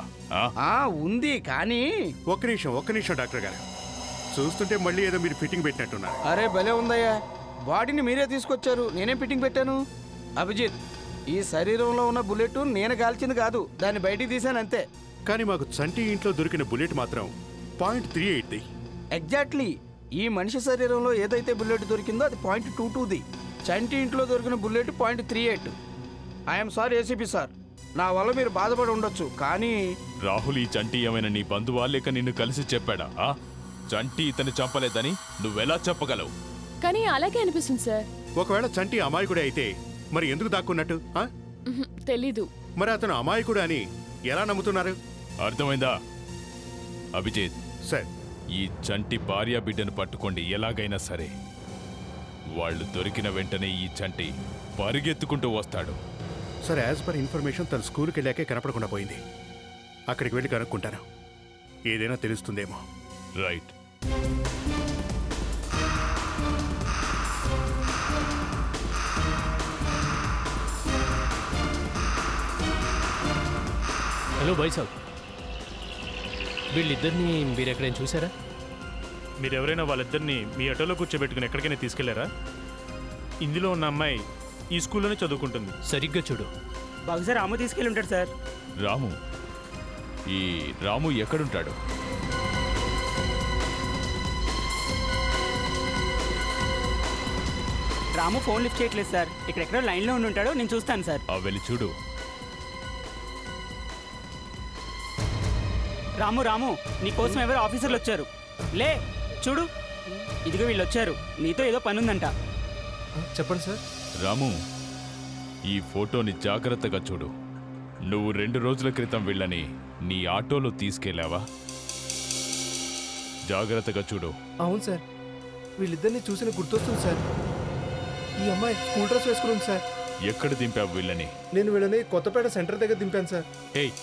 S4: ఉంది కానీ.
S1: ఒక్క నిమిషం డాక్టర్ గారు, చూస్తుంటే మళ్ళీ ఏదో మీరు ఫిట్టింగ్ పెట్టినట్టున్నారు.
S4: అరే భలే ఉందయ్యా, బాడీని మీరే తీసుకొచ్చారు, నేనేం ఫిట్టింగ్ పెట్టాను? అభిజిత్, ఈ శరీరంలో ఉన్న బుల్లెట్ నేను కాల్చింది కాదు, దాన్ని బయటికి తీశాను అంతే.
S1: కానీ మాకు చంటి ఇంట్లో దొరికిన బుల్లెట్ మాత్రం .38ది.
S4: ఎగ్జాక్ట్లీ. ఈ మనిషి శరీరంలో ఏదైతే బుల్లెట్ దొరికిందో అది .22ది. చంటి ఇంట్లో దొరికిన bullet .38. I'm sorry ACP sir, నా వల్ల మీరు బాధపడి ఉండొచ్చు కానీ.
S9: రాహుల్, ఈ చంటి ఏమైనా నీ బంధువా లేక నిన్ను కలిసి చెప్పాడా? చంటి ఇతన్ని చంపలేదని నువ్వెలా చెప్పగలవు?
S6: కానీ అలాగే అనిపిస్తుంది సార్.
S1: ఒకవేళ చంటి అమాయకుడే అయితే మరి ఎందుకు దాక్కున్నట్టు?
S6: తెలీదు.
S1: మరి అతను అమాయకుడు అని ఎలా నమ్ముతున్నారు?
S9: అర్థమైందా? అభిజిత్
S1: సార్,
S9: ఈ చంటి భార్య బిడ్డను పట్టుకోండి ఎలాగైనా సరే. వాళ్ళు దొరికిన వెంటనే ఈ చంటి పరిగెత్తుకుంటూ వస్తాడు.
S1: సార్, యాజ్ పర్ ఇన్ఫర్మేషన్ తన స్కూల్కి వెళ్ళాకే కనపడకుండా పోయింది. అక్కడికి వెళ్ళి కనుక్కుంటాను, ఏదైనా తెలుస్తుందేమో.
S9: రైట్.
S7: హలో బాయ్ సాబ్, వీళ్ళిద్దరిని మీరు ఎక్కడైనా చూసారా?
S8: మీరెవరైనా వాళ్ళిద్దరిని మీ ఆటోలో కూర్చోబెట్టుకుని ఎక్కడికైనా తీసుకెళ్లారా? ఇందులో ఉన్న అమ్మాయి ఈ స్కూల్లోనే చదువుకుంటుంది.
S7: సరిగ్గా చూడు.
S5: బహుశా రాము తీసుకెళ్ళి ఉంటాడు సార్.
S9: రాము? ఈ రాము ఎక్కడుంటాడు?
S5: రాము ఫోన్ లిఫ్ట్ చేయట్లేదు సార్. ఇక్కడెక్కడో లైన్లో ఉండి ఉంటాడు, నేను చూస్తాను సార్.
S9: వెళ్ళి చూడు.
S5: రాము, నీకోసం ఎవరు ఆఫీసర్లు వచ్చారు. లే చూడు, ఇదిగో వీళ్ళు వచ్చారు, నీతో ఏదో పని ఉందంట.
S3: చెప్పండి సార్.
S9: రాము, ఈ ఫోటోని జాగ్రత్తగా చూడు. నువ్వు 2 రోజుల క్రితం వీళ్ళని నీ ఆటోలో తీసుకెళ్ళావా? జాగ్రత్తగా చూడు.
S3: అవును సార్, వీళ్ళిద్దరిని చూసిన గుర్తొస్తుంది సార్. ఈ అమ్మాయి స్కూల్ డ్రెస్ వేసుకుని సార్.
S9: ఎక్కడ దింపావు వీళ్ళని?
S3: నేను వీళ్ళని కొత్తపేట సెంటర్ దగ్గర దింపాను సార్.
S7: ఏయ్,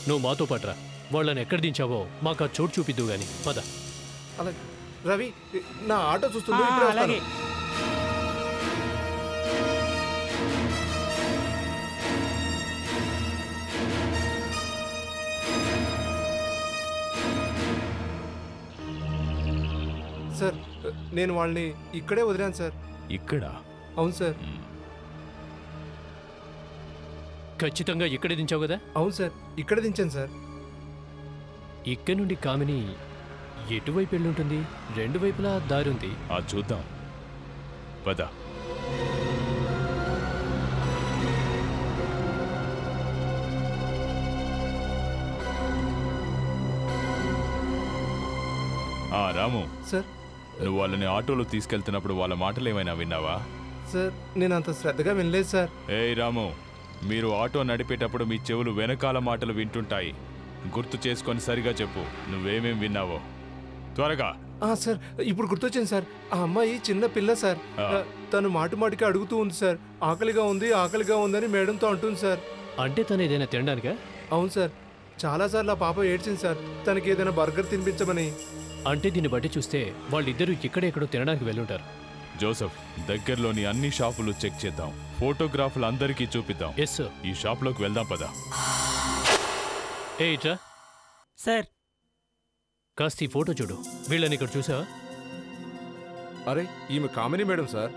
S7: నువ్వు మాతో పట్రా. వాళ్ళని ఎక్కడ దించావో మాకు ఆ చోటు చూపిద్దు గాని పద.
S3: అలాగే రవి, నా ఆటో చూస్తుంది.
S5: అలాగే.
S3: సార్, నేను వాళ్ళని ఇక్కడే వదిలాను సార్.
S9: ఇక్కడ?
S3: అవును సార్.
S7: ఖచ్చితంగా ఇక్కడే దించావు కదా?
S3: అవును సార్, ఇక్కడ దించాను సార్.
S7: ఇక్కడ నుండి కామిని ఎటువైపు వెళ్ళుంటుంది? 2 వైపులా దారి ఉంది.
S9: చూద్దాం పద. రాము
S3: సార్,
S9: నువ్వు వాళ్ళని ఆటోలో తీసుకెళ్తున్నప్పుడు వాళ్ళ మాటలు ఏమైనా విన్నావా?
S3: సార్, నేను అంత శ్రద్ధగా వినలేదు సార్.
S9: ఏయ్ రాము, మీరు ఆటో నడిపేటప్పుడు మీ చెవులు వెనకాల మాటలు వింటుంటాయి. గుర్తు చేసుకొని సరిగా చెప్పు, నువ్వేమేం విన్నావో. త్వరగా.
S3: సార్, ఇప్పుడు గుర్తొచ్చింది సార్. ఆ అమ్మాయి చిన్న పిల్ల సార్. తను మాటికి అడుగుతూ ఉంది సార్, ఆకలిగా ఉందని మేడంతో అంటుంది సార్.
S7: అంటే తను ఏదైనా తినడానికా?
S3: అవును సార్, చాలాసార్లు ఆ పాప ఏడ్చింది సార్, తనకి ఏదైనా బర్గర్ తినిపించమని.
S7: అంటే దీన్ని బట్టి చూస్తే వాళ్ళిద్దరూ ఇక్కడెక్కడో తినడానికి వెళ్ళుంటారు.
S9: జోసెఫ్, దగ్గరలోని అన్ని షాపులు చెక్ చేద్దాం, ఫోటోగ్రాఫ్లు అందరికీ చూపిద్దాం.
S7: Yes sir.
S9: ఈ షాప్లోకి వెళ్దాం పదా.
S7: ఇట్రా
S5: సార్.
S7: కాస్త ఈ ఫోటో చూడు. వీళ్ళని ఇక్కడ చూసావా?
S3: అరే ఈమె కామిని మేడం సార్.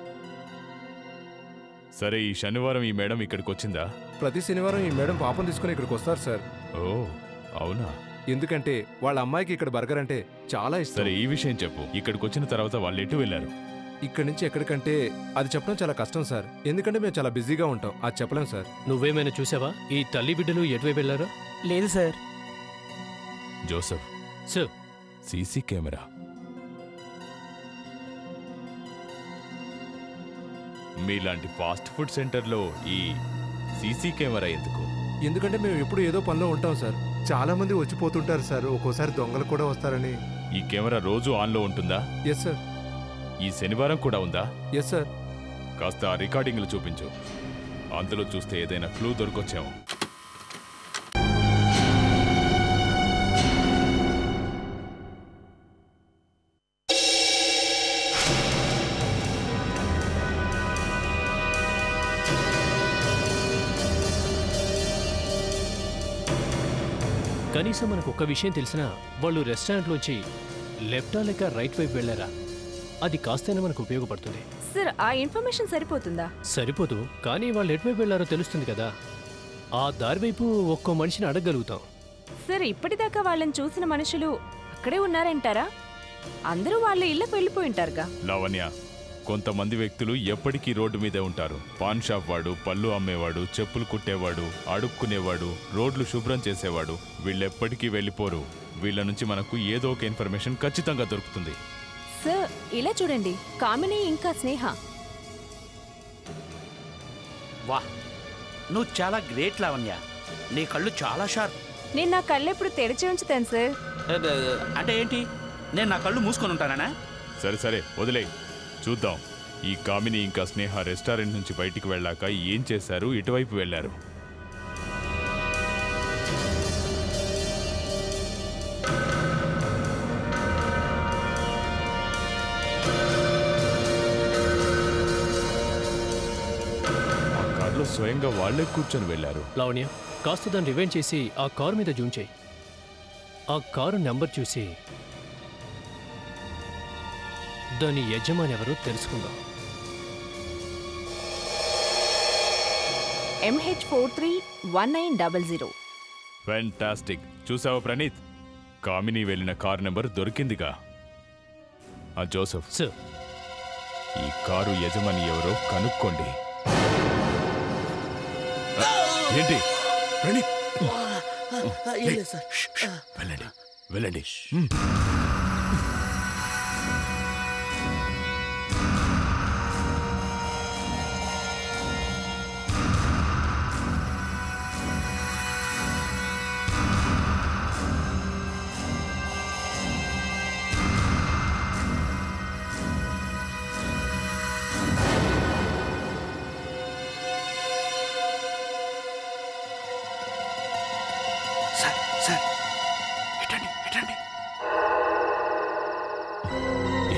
S9: సరే, ఈ శనివారం ఈ మేడం ఇక్కడికి వచ్చిందా?
S3: ప్రతి శనివారం ఈ మేడం పాపం తీసుకుని ఇక్కడికి వస్తారు సార్.
S9: ఓ అవునా?
S3: ఎందుకంటే వాళ్ళ అమ్మాయికి ఇక్కడ బర్గర్ అంటే చాలా ఇష్టం.
S9: సరే, ఈ విషయం చెప్పు. ఇక్కడికి వచ్చిన తర్వాత వాళ్ళు ఎటు వెళ్ళారు?
S3: ఇక్కడి నుంచి ఎక్కడికంటే అది చెప్పడం చాలా కష్టం సార్. ఎందుకంటే మేము చాలా బిజీగా ఉంటాం, అది చెప్పలేం సార్.
S7: నువ్వేమైనా చూసావా? ఈ తల్లి బిడ్డలు ఎటువైపు వెళ్ళారో?
S5: లేదు sir.
S9: Joseph
S7: sir,
S9: CC camera. మీలాంటి ఫాస్ట్ ఫుడ్ సెంటర్లో ఈ సీసీ కెమెరా ఎందుకు?
S3: ఎందుకంటే మేము ఎప్పుడు ఏదో పనిలో ఉంటాం సార్. చాలా మంది వచ్చిపోతుంటారు సార్. ఒక్కోసారి దొంగలు కూడా వస్తారని.
S9: ఈ కెమెరా రోజు ఆన్లో ఉంటుందా?
S3: Yes sir.
S9: ఈ శనివారం కూడా ఉందా?
S3: Yes sir.
S9: కాస్త ఆ రికార్డింగ్లు చూపించు. అందులో చూస్తే ఏదైనా క్లూ దొరకొచ్చాము.
S7: కనీసం మనకు ఒక్క విషయం తెలిసినా వాళ్ళు రెస్టారెంట్లోంచి లెఫ్టా లేక రైట్ వైపు వెళ్ళారా? అది కాస్తైనా మనకు ఉపయోగపడుతుంది.
S12: సార్, ఆ ఇన్ఫర్మేషన్ సరిపోతుందా?
S7: సరిపోదు, కానీ వాళ్ళు ఎటువైపు వెళ్ళారో తెలుస్తుంది కదా. ఆ దారి వైపు ఒక్కో మనిషిని అడగగలుగుతాం.
S12: సార్, ఇప్పటిదాకా వాళ్ళని చూసిన మనుషులు అక్కడే ఉన్నారంటారా? అందరూ వాళ్ళ ఇళ్ళకు వెళ్ళిపోయి ఉంటారుగా.
S9: లావణ్య, కొంతమంది వ్యక్తులు ఎప్పటికీ రోడ్డు మీదే ఉంటారు. పాన్ షాప్ వాడు, పళ్ళు అమ్మేవాడు, చెప్పులు కుట్టేవాడు, అడుక్కునేవాడు, రోడ్లు శుభ్రం చేసేవాడు, వీళ్ళెప్పటికీ వెళ్ళిపోరు. వీళ్ళ నుంచి మనకు ఏదో ఒక ఇన్ఫర్మేషన్ ఖచ్చితంగా దొరుకుతుంది.
S12: సార్, ఇలా చూడండి, కామిని ఇంకా స్నేహ.
S11: వా, నువ్వు చాలా గ్రేట్ లావణ్య. నీ కళ్ళు చాలా షార్ప్.
S12: నేను నా కళ్ళు ఎప్పుడు తెరిచి ఉంచుతాను సార్.
S11: అంటే ఏంటి? నేను నా కళ్ళు మూసుకొని ఉంటానా?
S9: సరే సరే, వదిలే. చూద్దాం, ఈ కామిని ఇంకా స్నేహ రెస్టారెంట్ నుంచి బయటికి వెళ్ళాక ఏం చేశారు, ఇటువైపు వెళ్ళారు. ఆ కారులో స్వయంగా వాళ్లే కూర్చొని వెళ్ళారు.
S7: లావణ్య, కాస్త దాన్ని రివైండ్ చేసి ఆ కారు మీద జూమ్ చేయి. ఆ కారు నెంబర్ చూసి దాని యజమాని ఎవరో తెలుసుకుందాం.
S12: MH431900.
S9: ఫ్యాంటాస్టిక్. చూసావా ప్రణీత్, కామిని వెళ్ళిన కారు నెంబర్ దొరికిందిగా. ఆ జోసెఫ్
S7: సార్,
S9: ఈ కారు యజమాని ఎవరో కనుక్కోండి. ఏంటి ప్రణీత్? వెళ్ళండి వెళ్ళండి.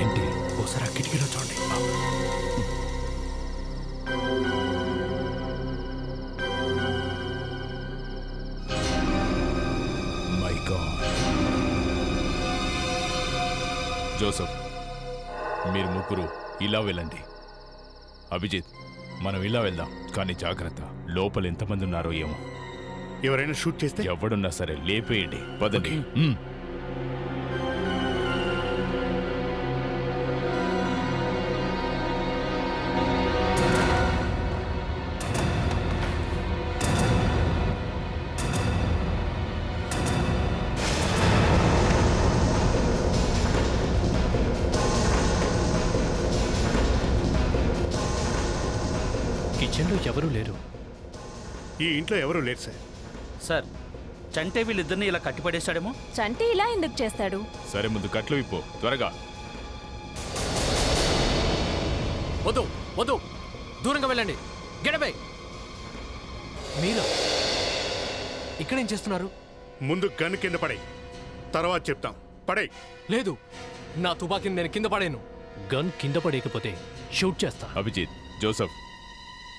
S9: ఏంటి? ఓసారి కిటికీలో చూడండి. My God. జోసెఫ్, మీరు ముగ్గురు ఇలా వెళ్ళండి. అభిజిత్, మనం ఇలా వెళ్దాం, కానీ జాగ్రత్త. లోపల ఎంతమంది ఉన్నారో ఏమో.
S1: ఎవరైనా షూట్ చేస్తే?
S9: ఎవడున్నా సరే లేపేయండి. పదండి.
S7: కిచెన్లో ఎవరూ లేరు.
S1: ఈ ఇంట్లో ఎవరూ లేరు సార్.
S11: సార్, చంటే వీళ్ళిద్దరిని ఇలా కట్టిపడేశాడేమో.
S12: చంటి ఇలా ఎందుకు చేస్తాడు?
S9: సరే, ముందు కట్లు విప్పు త్వరగా.
S2: వద్దు వద్దు, దూరంగా వెళ్ళండి. గెడబై. మీరా ఇక్కడేం చేస్తున్నారు?
S1: ముందు గన్ కింద పడే, తర్వాత చెప్తాం. పడే.
S2: లేదు, నా తుపాకీని నేను కింద పడేను.
S7: గన్ కింద పడేయకపోతే షూట్ చేస్తా.
S9: అభిజిత్, జోసెఫ్,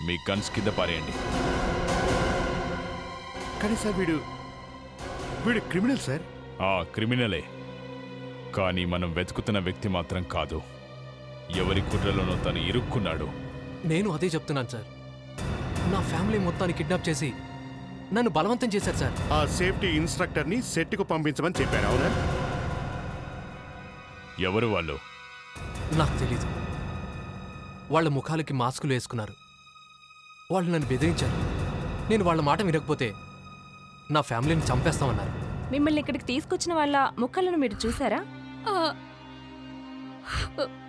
S9: మీ గన్స్ కింద పారేయండి.
S1: కానీ సార్, వీడు క్రిమినల్ సార్.
S9: క్రిమినలే, కానీ మనం వెతుకుతున్న వ్యక్తి మాత్రం కాదు. ఎవరి కుట్రలోనో తను ఇరుక్కున్నాడు.
S2: నేను అదే చెప్తున్నాను సార్. నా ఫ్యామిలీ మొత్తాన్ని కిడ్నాప్ చేసి నన్ను బలవంతం చేశారు సార్.
S1: ఆ సేఫ్టీ ఇన్స్ట్రక్టర్ని సెట్కు పంపించమని చెప్పారు, అవునా?
S9: ఎవరు వాళ్ళు?
S2: నాకు తెలీదు. వాళ్ళ ముఖాలకి మాస్కులు వేసుకున్నారు. వాళ్ళు నన్ను బెదిరించారు. నేను వాళ్ళ మాట వినకపోతే నా ఫ్యామిలీని చంపేస్తామన్నారు.
S12: మిమ్మల్ని ఇక్కడికి తీసుకొచ్చిన వాళ్ళ ముఖాలను మీరు చూసారా?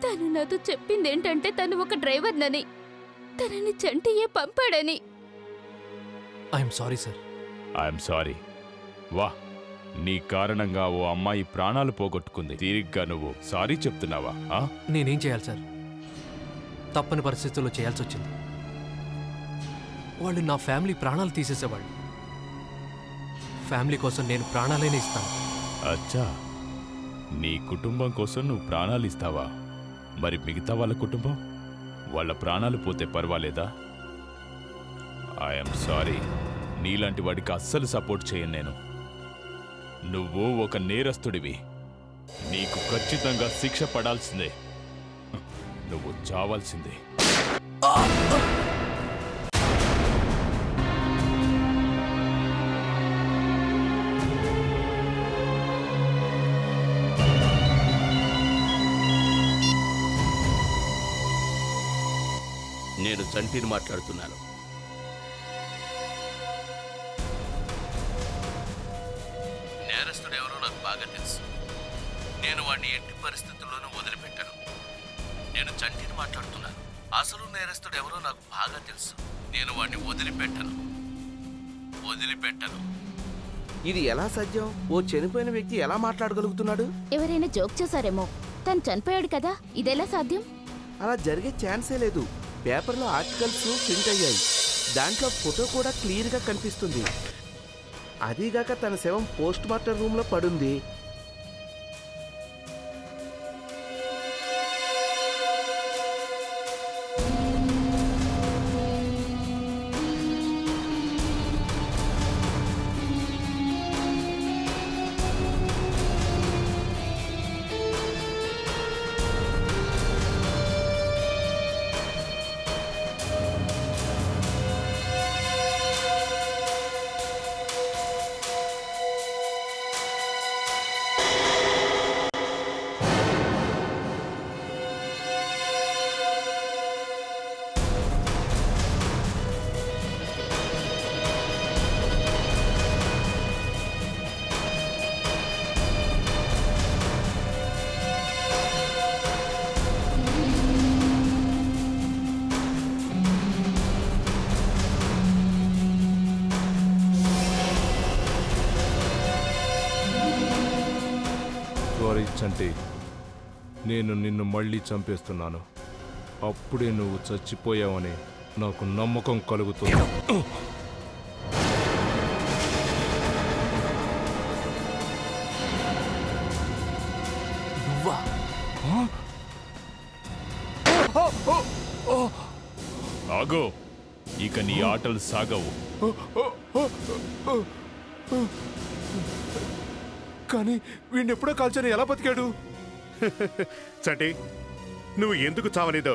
S6: తను నాతో చెప్పింది ఏంటంటే తను ఒక డ్రైవర్నని, తనని చంటియే పంపాడని.
S2: I'm sorry sir.
S9: I'm sorry. వా, నీ కారణంగా ఓ అమ్మాయి ప్రాణాలు పోగొట్టుకుంది. తీరిగ్గా నువ్వు సారీ చెప్తున్నావా?
S2: నేనేం చేయాలి సార్? తప్పని పరిస్థితుల్లో చేయాల్సి వచ్చింది. వాళ్ళు నా ఫ్యామిలీ ప్రాణాలు తీసేసేవాళ్ళు. ఫ్యామిలీ కోసం నేను ప్రాణాలైనా ఇస్తాను.
S9: అచ్చా, నీ కుటుంబం కోసం నువ్వు ప్రాణాలు ఇస్తావా? మరి మిగతా వాళ్ళ కుటుంబం, వాళ్ళ ప్రాణాలు పోతే పర్వాలేదా? I'm sorry. నీలాంటి వాడికి అస్సలు సపోర్ట్ చేయను నేను. నువ్వు ఒక నేరస్తుడివి. నీకు ఖచ్చితంగా శిక్ష పడాల్సిందే. నువ్వు చావాల్సిందే.
S13: నేను చంటిని మాట్లాడుతున్నాను. నేరస్తుడు ఎవరో నాకు బాగా తెలుసు. నేను వాడిని ఎట్టి పరిస్థితుల్లోనూ వదిలిపెట్టాను. నేను చంటిని మాట్లాడుతున్నాను. అసలు నేరస్తుడు ఎవరో నాకు బాగా తెలుసు. నేను వాడిని వదిలిపెట్టను.
S4: ఇది ఎలా సాధ్యం? ఓ చనిపోయిన వ్యక్తి ఎలా మాట్లాడగలుగుతున్నాడు?
S6: ఎవరైనా జోక్ చేశారేమో. తను చనిపోయాడు కదా, ఇదెలా సాధ్యం?
S4: అలా జరిగే ఛాన్సే లేదు. పేపర్లో ఆర్టికల్స్ ప్రింట్ అయ్యాయి. దాంట్లో ఫోటో కూడా క్లియర్గా కనిపిస్తుంది. అదీగాక తన శవం పోస్ట్ మార్టం రూమ్లో పడుంది.
S3: చంటి, నేను నిన్ను మళ్ళీ చంపేస్తున్నాను. అప్పుడే నువ్వు చచ్చిపోయావని నాకు నమ్మకం కలుగుతుంది.
S9: ఆగో, ఇక నీ ఆటలు సాగవు.
S3: కానీ వీడిని ఎప్పుడో కాల్చాను, ఎలా బతికాడు?
S1: చంటి, నువ్వు ఎందుకు చావలేదో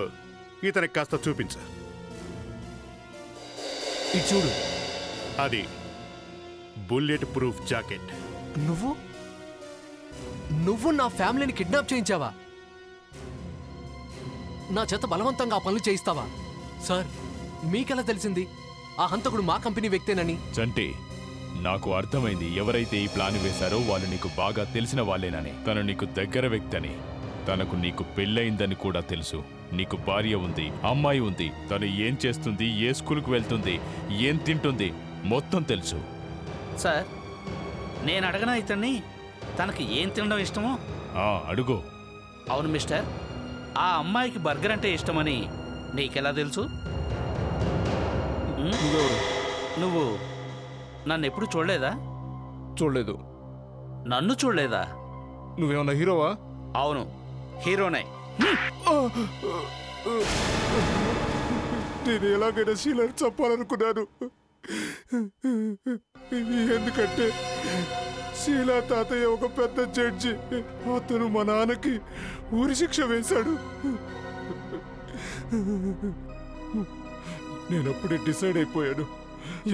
S1: ఇతనికి కాస్త చూపించు.
S2: ఇది చూడు,
S1: అది బుల్లెట్ ప్రూఫ్ జాకెట్.
S2: నువ్వు నా ఫ్యామిలీని కిడ్నాప్ చేయించావా? నా చేత బలవంతంగా ఆ పనులు చేయిస్తావా? సార్, మీకెలా తెలిసింది ఆ హంతకుడు మా కంపెనీ వ్యక్తేనని?
S9: చంటి, నాకు అర్థమైంది. ఎవరైతే ఈ ప్లాన్ వేశారో వాళ్ళు నీకు బాగా తెలిసిన వాళ్ళేనని. తను నీకు దగ్గర వ్యక్తి అని. తనకు నీకు పెళ్ళయిందని కూడా తెలుసు. నీకు భార్య ఉంది, అమ్మాయి ఉంది. తను ఏం చేస్తుంది, ఏ స్కూల్కి వెళ్తుంది, ఏం తింటుంది, మొత్తం తెలుసు.
S11: సార్, నేను అడగనా ఇతన్ని తనకి ఏం తినడం ఇష్టమో?
S9: అడుగు.
S11: అవును మిస్టర్, ఆ అమ్మాయికి బర్గర్ అంటే ఇష్టమని నీకెలా తెలుసు? నువ్వు నన్ను ఎప్పుడు చూడలేదా?
S3: చూడలేదు.
S11: నన్ను చూడలేదా?
S3: నువ్వేమన్నా హీరోవా?
S11: అవును, హీరోనే.
S3: నేను ఎలాగైనా శీలను చంపాలనుకున్నాను. ఎందుకంటే శీలా తాతయ్య ఒక పెద్ద జడ్జి. అతను మా నాన్నకి ఊరి శిక్ష వేశాడు. నేనప్పుడే డిసైడ్ అయిపోయాను,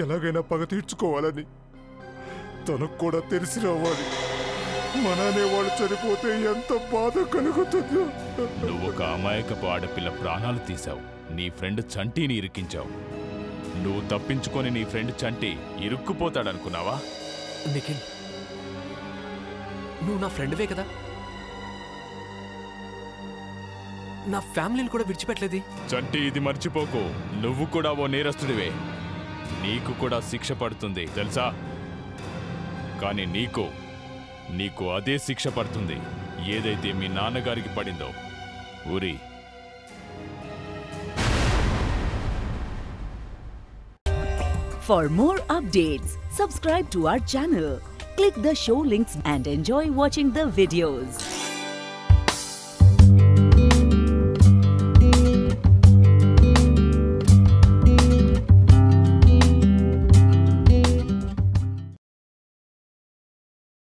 S3: ఎలాగైనా పగ తీర్చుకోవాలని. తనకు కూడా తెలిసి రావాలి, మననే వాళ్ళు చనిపోతే ఎంత బాధ కలుగుతుందో.
S9: నువ్వు ఒక అమాయకపు ఆడపిల్ల ప్రాణాలు తీశావు. నీ ఫ్రెండ్ చంటిని ఇరికించావు. నువ్వు తప్పించుకొని నీ ఫ్రెండ్ చంటి ఇరుక్కుపోతాడనుకున్నావా?
S2: నిఖిల్, నువ్వు నా ఫ్రెండ్వే కదా, నా ఫ్యామిలీని కూడా విడిచిపెట్టలేదు.
S9: చంటి, ఇది మర్చిపోకు. నువ్వు కూడా ఓ నేరస్తుడివే. నీకు కూడా శిక్ష పడుతుంది తెలుసా? కానీ నీకు అదే శిక్ష పడుతుంది ఏదైతే మీ నాన్నగారికి పడిందో. ఊరి
S14: For more updates, subscribe to our channel, click the show links and enjoy watching the videos.